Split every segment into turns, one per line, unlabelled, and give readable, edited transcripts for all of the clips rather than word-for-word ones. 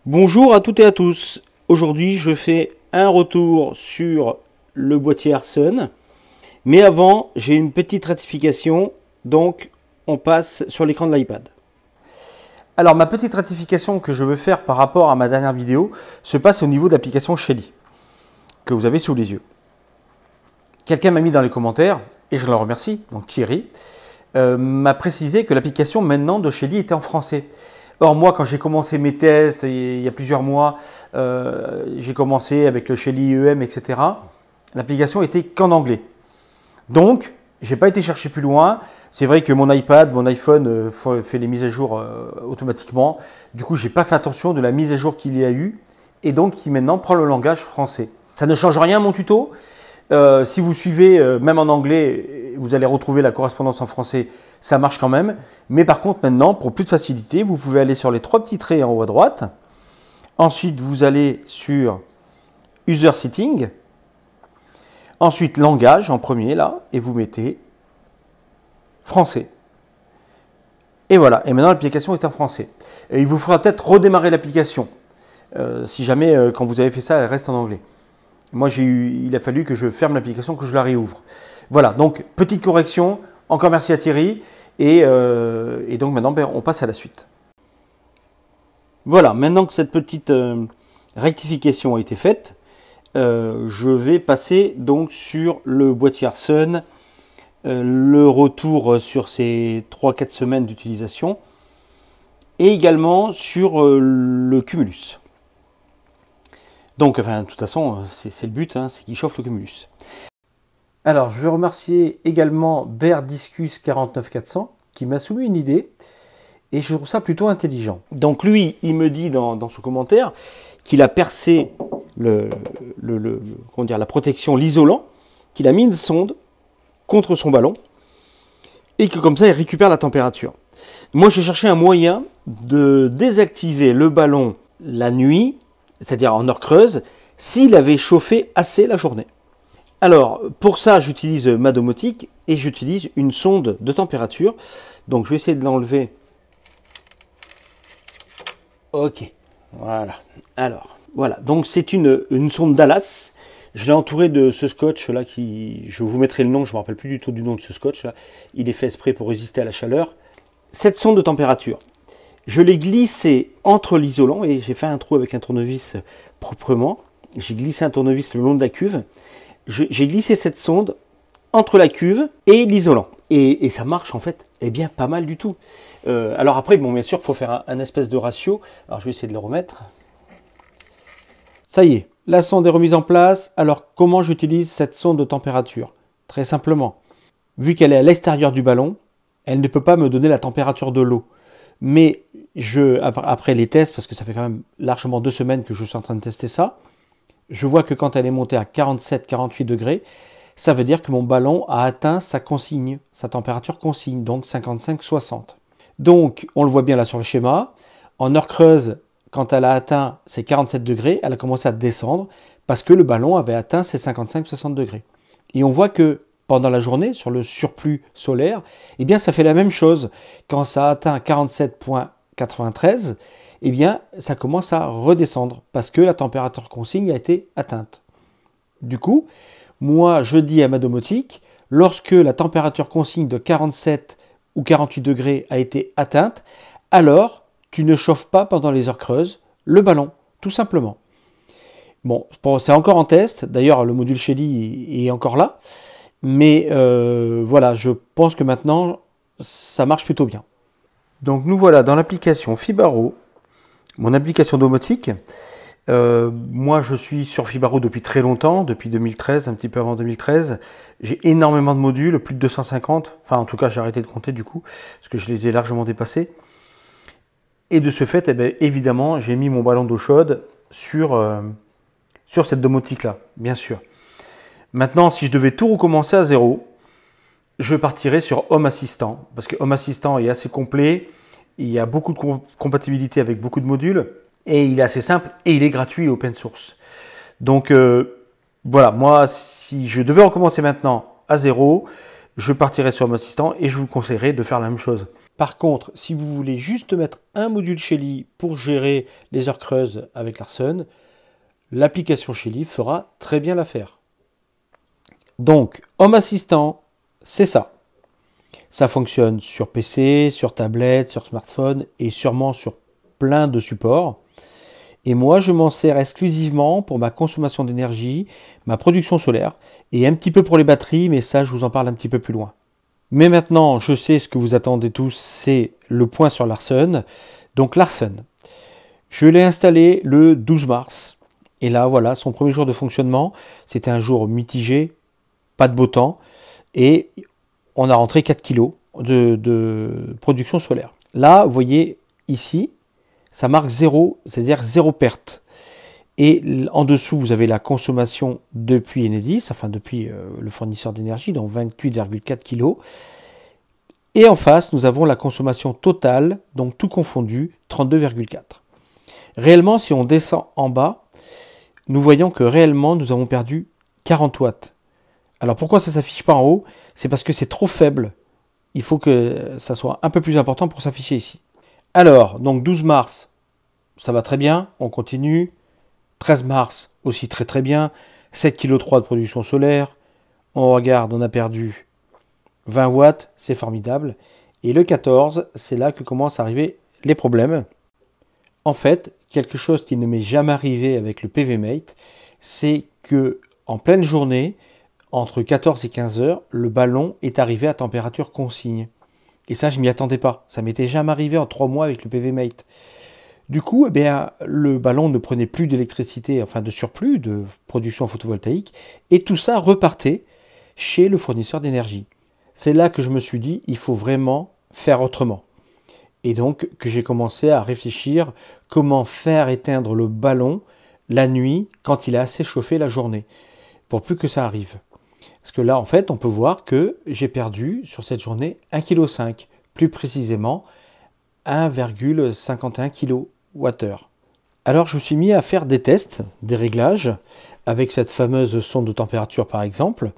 Bonjour à toutes et à tous. Aujourd'hui, je fais un retour sur le boîtier Arson. Mais avant, j'ai une petite rectification. Donc, on passe sur l'écran de l'iPad. Alors, ma petite rectification que je veux faire par rapport à ma dernière vidéo se passe au niveau de l'application Shelly, que vous avez sous les yeux. Quelqu'un m'a mis dans les commentaires, et je le remercie, donc Thierry, m'a précisé que l'application maintenant de Shelly était en français. Or, moi, quand j'ai commencé mes tests, il y a plusieurs mois, j'ai commencé avec le Shelly EM, etc. L'application était qu'en anglais. Donc, je n'ai pas été chercher plus loin. C'est vrai que mon iPad, mon iPhone fait les mises à jour automatiquement. Du coup, je n'ai pas fait attention de la mise à jour qu'il y a eu et donc qui maintenant prend le langage français. Ça ne change rien à mon tuto. Si vous suivez, même en anglais, vous allez retrouver la correspondance en français, ça marche quand même. Mais par contre, maintenant, pour plus de facilité, vous pouvez aller sur les trois petits traits en haut à droite. Ensuite, vous allez sur User Setting. Ensuite, langage en premier, là, et vous mettez français. Et voilà, et maintenant l'application est en français. Et il vous faudra peut-être redémarrer l'application. Si jamais, quand vous avez fait ça, elle reste en anglais. Moi, il a fallu que je ferme l'application, que je la réouvre. Voilà, donc petite correction. Encore merci à Thierry. Et donc maintenant, on passe à la suite. Voilà, maintenant que cette petite rectification a été faite, je vais passer donc sur le boîtier Arson, le retour sur ces 3-4 semaines d'utilisation et également sur le Cumulus. Donc, enfin, de toute façon, c'est le but, hein, c'est qu'il chauffe le Cumulus. Alors, je vais remercier également Berdiscus 49400 qui m'a soumis une idée et je trouve ça plutôt intelligent. Donc, lui, il me dit dans son commentaire qu'il a percé la protection, l'isolant, qu'il a mis une sonde contre son ballon et que comme ça, il récupère la température. Moi, je cherchais un moyen de désactiver le ballon la nuit, c'est-à-dire en heure creuse, s'il avait chauffé assez la journée. Alors, pour ça, j'utilise ma domotique et j'utilise une sonde de température. Donc, je vais essayer de l'enlever. Ok, voilà. Alors, voilà. Donc, c'est une sonde Dallas. Je l'ai entouré de ce scotch là qui, je vous mettrai le nom, je ne me rappelle plus du tout du nom de ce scotch là. Il est fait exprès pour résister à la chaleur. Cette sonde de température, je l'ai glissée entre l'isolant et j'ai fait un trou avec un tournevis proprement. J'ai glissé un tournevis le long de la cuve. J'ai glissé cette sonde entre la cuve et l'isolant. Et ça marche en fait, eh bien pas mal du tout. Alors après, bon, bien sûr, il faut faire un espèce de ratio. Alors je vais essayer de le remettre. Ça y est, la sonde est remise en place. Alors comment j'utilise cette sonde de température? Très simplement, vu qu'elle est à l'extérieur du ballon, elle ne peut pas me donner la température de l'eau. Mais après les tests, parce que ça fait quand même largement 2 semaines que je suis en train de tester ça, je vois que quand elle est montée à 47-48 degrés, ça veut dire que mon ballon a atteint sa consigne, sa température consigne, donc 55-60. Donc, on le voit bien là sur le schéma, en heure creuse, quand elle a atteint ses 47 degrés, elle a commencé à descendre parce que le ballon avait atteint ses 55-60 degrés. Et on voit que pendant la journée, sur le surplus solaire, eh bien, ça fait la même chose. Quand ça atteint 47,93, eh bien, ça commence à redescendre parce que la température consigne a été atteinte. Du coup, moi, je dis à ma domotique, lorsque la température consigne de 47 ou 48 degrés a été atteinte, alors tu ne chauffes pas pendant les heures creuses le ballon, tout simplement. Bon, c'est encore en test. D'ailleurs, le module Shelly est encore là. Mais voilà, je pense que maintenant, ça marche plutôt bien. Donc nous voilà dans l'application Fibaro, mon application domotique. Moi, je suis sur Fibaro depuis très longtemps, depuis 2013, un petit peu avant 2013. J'ai énormément de modules, plus de 250. Enfin, en tout cas, j'ai arrêté de compter du coup, parce que je les ai largement dépassés. Et de ce fait, eh bien, évidemment, j'ai mis mon ballon d'eau chaude sur cette domotique-là, bien sûr. Maintenant, si je devais tout recommencer à zéro, je partirais sur Home Assistant, parce que Home Assistant est assez complet, il y a beaucoup de compatibilité avec beaucoup de modules, et il est assez simple, et il est gratuit et open source. Donc voilà, moi, si je devais recommencer maintenant à zéro, je partirais sur Home Assistant, et je vous conseillerais de faire la même chose. Par contre, si vous voulez juste mettre un module Shelly pour gérer les heures creuses avec Larsen, l'application Shelly fera très bien l'affaire. Donc, Home Assistant, c'est ça. Ça fonctionne sur PC, sur tablette, sur smartphone et sûrement sur plein de supports. Et moi, je m'en sers exclusivement pour ma consommation d'énergie, ma production solaire et un petit peu pour les batteries, mais ça, je vous en parle un petit peu plus loin. Mais maintenant, je sais ce que vous attendez tous, c'est le point sur Larsen. Donc Larsen, je l'ai installé le 12 mars. Et là, voilà, son premier jour de fonctionnement, c'était un jour mitigé, pas de beau temps. Et on a rentré 4 kg de production solaire. Là, vous voyez ici, ça marque 0, c'est-à-dire 0 perte. Et en dessous, vous avez la consommation depuis Enedis, enfin depuis le fournisseur d'énergie, donc 28,4 kg. Et en face, nous avons la consommation totale, donc tout confondu, 32,4. Réellement, si on descend en bas, nous voyons que réellement, nous avons perdu 40 watts. Alors pourquoi ça ne s'affiche pas en haut? C'est parce que c'est trop faible. Il faut que ça soit un peu plus important pour s'afficher ici. Alors, donc 12 mars, ça va très bien, on continue. 13 mars, aussi très très bien. 7,3 kg de production solaire. On regarde, on a perdu 20 watts, c'est formidable. Et le 14, c'est là que commencent à arriver les problèmes. En fait, quelque chose qui ne m'est jamais arrivé avec le PVmate, c'est que en pleine journée, entre 14 et 15 heures, le ballon est arrivé à température consigne. Et ça, je m'y attendais pas. Ça m'était jamais arrivé en 3 mois avec le PVmate. Du coup, eh bien, le ballon ne prenait plus d'électricité, enfin de surplus de production photovoltaïque, et tout ça repartait chez le fournisseur d'énergie. C'est là que je me suis dit, il faut vraiment faire autrement. Et donc que j'ai commencé à réfléchir comment faire éteindre le ballon la nuit quand il est assez chauffé la journée, pour plus que ça arrive. Parce que là, en fait, on peut voir que j'ai perdu sur cette journée 1,5 kg, plus précisément 1,51 kWh. Alors je me suis mis à faire des tests, des réglages, avec cette fameuse sonde de température par exemple,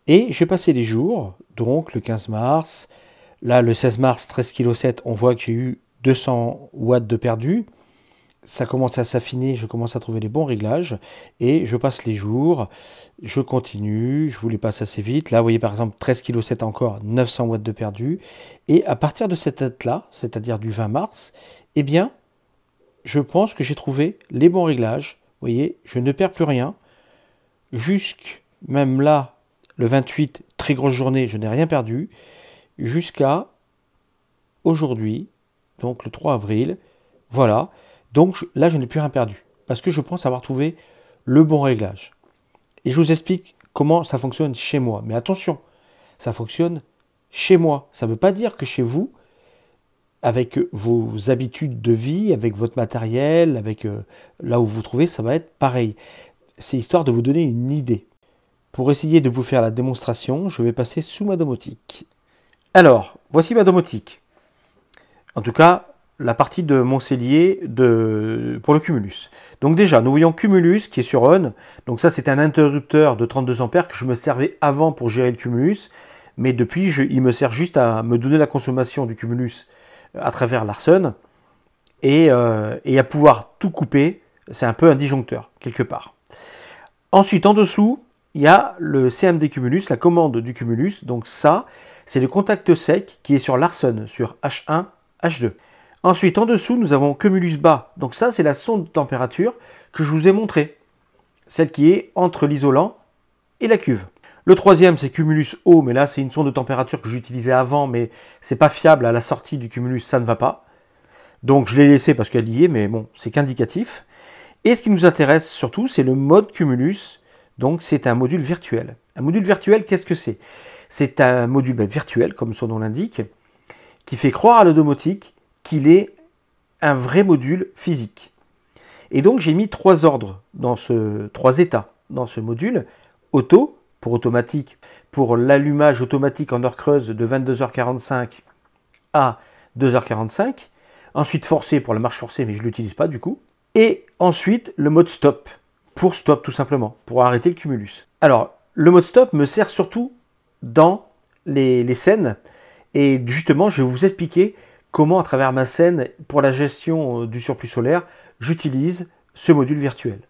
et j'ai passé des jours, donc le 15 mars, là le 16 mars, 13,7 kg, on voit que j'ai eu 200 watts de perdu. Ça commence à s'affiner, je commence à trouver les bons réglages, et je passe les jours, je continue, je vous les passe assez vite. Là, vous voyez par exemple 13,7 kg encore, 900 watts de perdu. Et à partir de cette date-là, c'est-à-dire du 20 mars, eh bien, je pense que j'ai trouvé les bons réglages. Vous voyez, je ne perds plus rien. Jusque même là, le 28, très grosse journée, je n'ai rien perdu. Jusqu'à aujourd'hui, donc le 3 avril, voilà. Donc là, je n'ai plus rien perdu, parce que je pense avoir trouvé le bon réglage. Et je vous explique comment ça fonctionne chez moi. Mais attention, ça fonctionne chez moi. Ça ne veut pas dire que chez vous, avec vos habitudes de vie, avec votre matériel, avec là où vous vous trouvez, ça va être pareil. C'est histoire de vous donner une idée. Pour essayer de vous faire la démonstration, je vais passer sous ma domotique. Alors, voici ma domotique. En tout cas, la partie de mon cellier pour le Cumulus. Donc déjà, nous voyons Cumulus qui est sur on. Donc ça, c'est un interrupteur de 32 ampères que je me servais avant pour gérer le Cumulus. Mais depuis, il me sert juste à me donner la consommation du Cumulus à travers Larsen. Et à pouvoir tout couper. C'est un peu un disjoncteur, quelque part. Ensuite, en dessous, il y a le CMD Cumulus, la commande du Cumulus. Donc ça, c'est le contact sec qui est sur Larsen, sur H1, H2. Ensuite, en dessous, nous avons Cumulus bas. Donc ça, c'est la sonde de température que je vous ai montrée. Celle qui est entre l'isolant et la cuve. Le troisième, c'est Cumulus haut, mais là, c'est une sonde de température que j'utilisais avant, mais c'est pas fiable. À la sortie du Cumulus, ça ne va pas. Donc, je l'ai laissé parce qu'elle y est, mais bon, c'est qu'indicatif. Et ce qui nous intéresse surtout, c'est le mode Cumulus. Donc, c'est un module virtuel. Un module virtuel, qu'est-ce que c'est? C'est un module virtuel, comme son nom l'indique, qui fait croire à la domotique qu'il est un vrai module physique. Et donc j'ai mis 3 ordres, trois états dans ce module. Auto, pour automatique, pour l'allumage automatique en heure creuse de 22h45 à 2h45. Ensuite forcé pour la marche forcée, mais je ne l'utilise pas du coup. Et ensuite le mode stop, pour stop tout simplement, pour arrêter le Cumulus. Alors le mode stop me sert surtout dans les scènes Et justement, je vais vous expliquer comment, à travers ma scène, pour la gestion du surplus solaire, j'utilise ce module virtuel.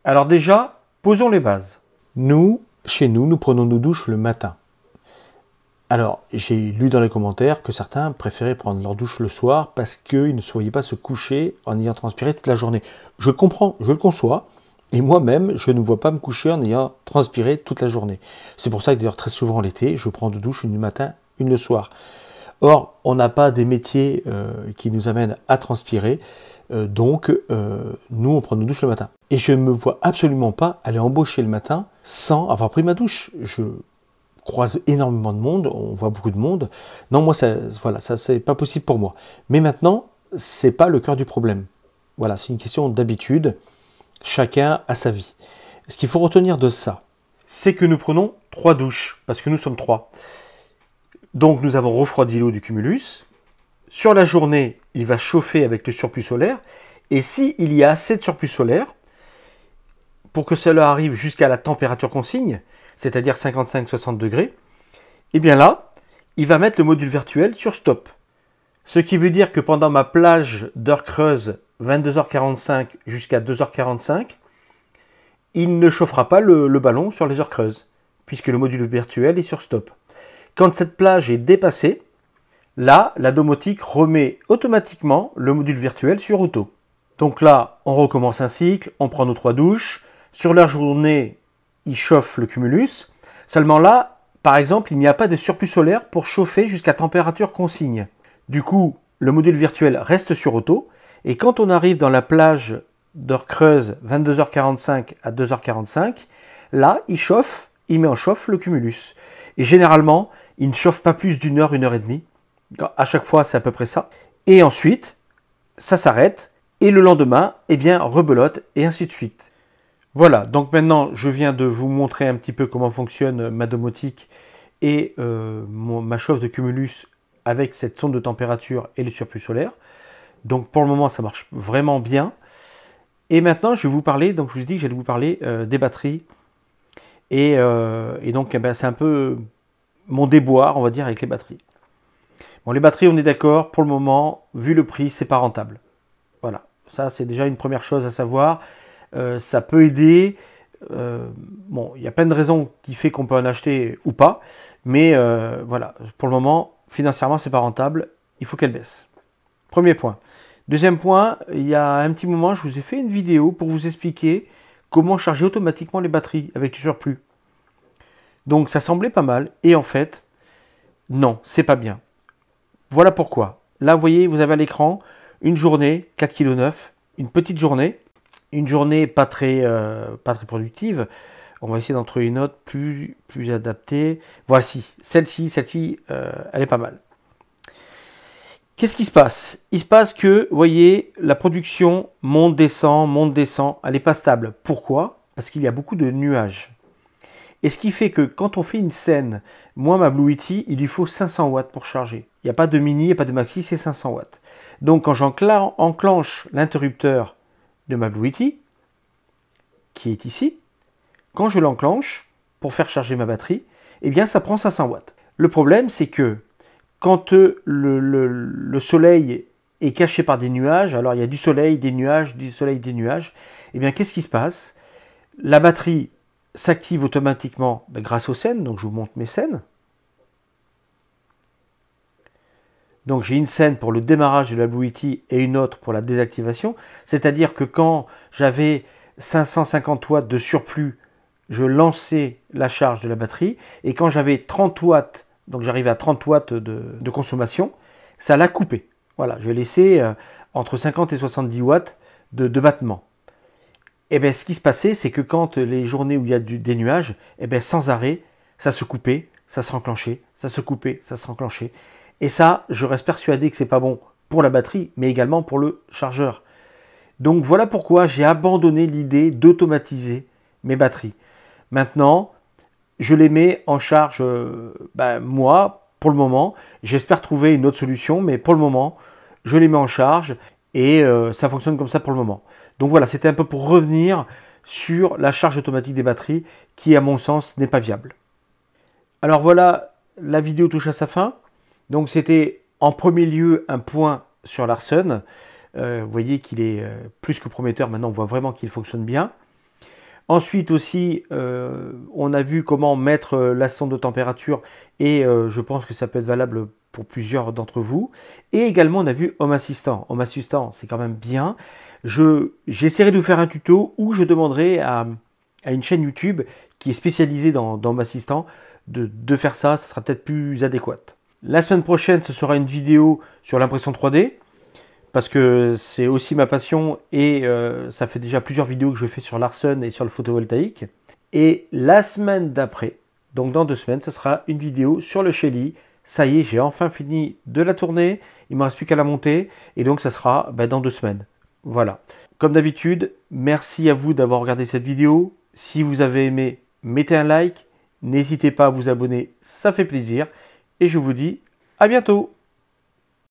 Alors déjà, posons les bases. Chez nous, nous prenons nos douches le matin. Alors, j'ai lu dans les commentaires que certains préféraient prendre leur douche le soir parce qu'ils ne se voyaient pas se coucher en ayant transpiré toute la journée. Je comprends, je le conçois. Et moi-même, je ne vois pas me coucher en ayant transpiré toute la journée. C'est pour ça que d'ailleurs très souvent l'été, je prends deux douches, une le matin, une le soir. Or, on n'a pas des métiers qui nous amènent à transpirer, donc nous on prend nos douches le matin. Et je ne me vois absolument pas aller embaucher le matin sans avoir pris ma douche. Je croise énormément de monde, on voit beaucoup de monde. Non, moi, voilà, ça c'est pas possible pour moi. Mais maintenant, c'est pas le cœur du problème. Voilà, c'est une question d'habitude. Chacun a sa vie. Ce qu'il faut retenir de ça, c'est que nous prenons 3 douches, parce que nous sommes 3. Donc nous avons refroidi l'eau du cumulus. Sur la journée, il va chauffer avec le surplus solaire. Et s'il y a assez de surplus solaire, pour que cela arrive jusqu'à la température consigne, c'est-à-dire 55-60 degrés, et bien là, il va mettre le module virtuel sur stop. Ce qui veut dire que pendant ma plage d'heures creuses, 22h45 jusqu'à 2h45, il ne chauffera pas le ballon sur les heures creuses, puisque le module virtuel est sur stop. Quand cette plage est dépassée, là, la domotique remet automatiquement le module virtuel sur auto. Donc là, on recommence un cycle, on prend nos 3 douches. Sur la journée, il chauffe le cumulus. Seulement là, par exemple, il n'y a pas de surplus solaire pour chauffer jusqu'à température consigne. Du coup, le module virtuel reste sur auto. Et quand on arrive dans la plage d'heures creuses, 22h45 à 2h45, là, il met en chauffe le cumulus. Et généralement, il ne chauffe pas plus d'une heure, 1h30. À chaque fois, c'est à peu près ça. Et ensuite, ça s'arrête. Et le lendemain, eh bien, rebelote et ainsi de suite. Voilà, donc maintenant, je viens de vous montrer un petit peu comment fonctionne ma domotique et ma chauffe de cumulus avec cette sonde de température et le surplus solaire. Donc pour le moment, ça marche vraiment bien. Et maintenant, je vais vous parler, donc je vous ai dit que j'allais vous parler des batteries. Et donc, eh ben, c'est un peu mon déboire, on va dire, avec les batteries. Bon, les batteries, on est d'accord, pour le moment, vu le prix, c'est pas rentable. Voilà, ça c'est déjà une première chose à savoir. Ça peut aider. Bon, il y a plein de raisons qui fait qu'on peut en acheter ou pas. Mais voilà, pour le moment, financièrement, c'est pas rentable. Il faut qu'elle baisse. Premier point. Deuxième point, il y a un petit moment, je vous ai fait une vidéo pour vous expliquer comment charger automatiquement les batteries avec du surplus. Donc ça semblait pas mal. Et en fait, non, c'est pas bien. Voilà pourquoi. Là, vous voyez, vous avez à l'écran une journée, 4,9 kg, une petite journée. Une journée pas très productive. On va essayer d'en trouver une autre plus adaptée. Voici, celle-ci, elle est pas mal. Qu'est-ce qui se passe? Il se passe que, vous voyez, la production monte, descend, elle n'est pas stable. Pourquoi? Parce qu'il y a beaucoup de nuages. Et ce qui fait que quand on fait une scène, moi, ma Blue Yeti, il lui faut 500 watts pour charger. Il n'y a pas de mini, il n'y a pas de maxi, c'est 500 watts. Donc quand j'enclenche l'interrupteur de ma Blue Yeti, qui est ici, quand je l'enclenche pour faire charger ma batterie, eh bien ça prend 500 watts. Le problème, c'est que quand le soleil est caché par des nuages, alors il y a du soleil, des nuages, eh bien qu'est-ce qui se passe? La batterie s'active automatiquement grâce aux scènes, donc je vous montre mes scènes. Donc j'ai une scène pour le démarrage de la Blue Yeti et une autre pour la désactivation. C'est-à-dire que quand j'avais 550 watts de surplus, je lançais la charge de la batterie. Et quand j'avais 30 watts, donc j'arrivais à 30 watts de consommation, ça l'a coupé. Voilà, je laissais entre 50 et 70 watts de battement. Et bien ce qui se passait, c'est que quand les journées où il y a des nuages, et bien sans arrêt, ça se coupait, ça se renclenchait, ça se coupait, ça se renclenchait. Et ça, je reste persuadé que c'est pas bon pour la batterie, mais également pour le chargeur. Donc voilà pourquoi j'ai abandonné l'idée d'automatiser mes batteries. Maintenant, je les mets en charge, moi, pour le moment. J'espère trouver une autre solution, mais pour le moment, je les mets en charge et ça fonctionne comme ça pour le moment. Donc voilà, c'était un peu pour revenir sur la charge automatique des batteries qui, à mon sens, n'est pas viable. Alors voilà la vidéo touche à sa fin. Donc c'était en premier lieu un point sur Larsen. Vous voyez qu'il est plus que prometteur. Maintenant, on voit vraiment qu'il fonctionne bien. Ensuite aussi, on a vu comment mettre la sonde de température et je pense que ça peut être valable pour plusieurs d'entre vous. Et également, on a vu Home Assistant. Home Assistant, c'est quand même bien. J'essaierai de vous faire un tuto où je demanderai à une chaîne YouTube qui est spécialisée dans Home Assistant de faire ça. Ça sera peut-être plus adéquat. La semaine prochaine, ce sera une vidéo sur l'impression 3D. Parce que c'est aussi ma passion et ça fait déjà plusieurs vidéos que je fais sur Larsen et sur le photovoltaïque. Et la semaine d'après, donc dans 2 semaines, ce sera une vidéo sur le Shelly. Ça y est, j'ai enfin fini de la tourner. Il ne me reste plus qu'à la monter. Et donc ça sera dans 2 semaines. Voilà. Comme d'habitude, merci à vous d'avoir regardé cette vidéo. Si vous avez aimé, mettez un like. N'hésitez pas à vous abonner, ça fait plaisir. Et je vous dis à bientôt.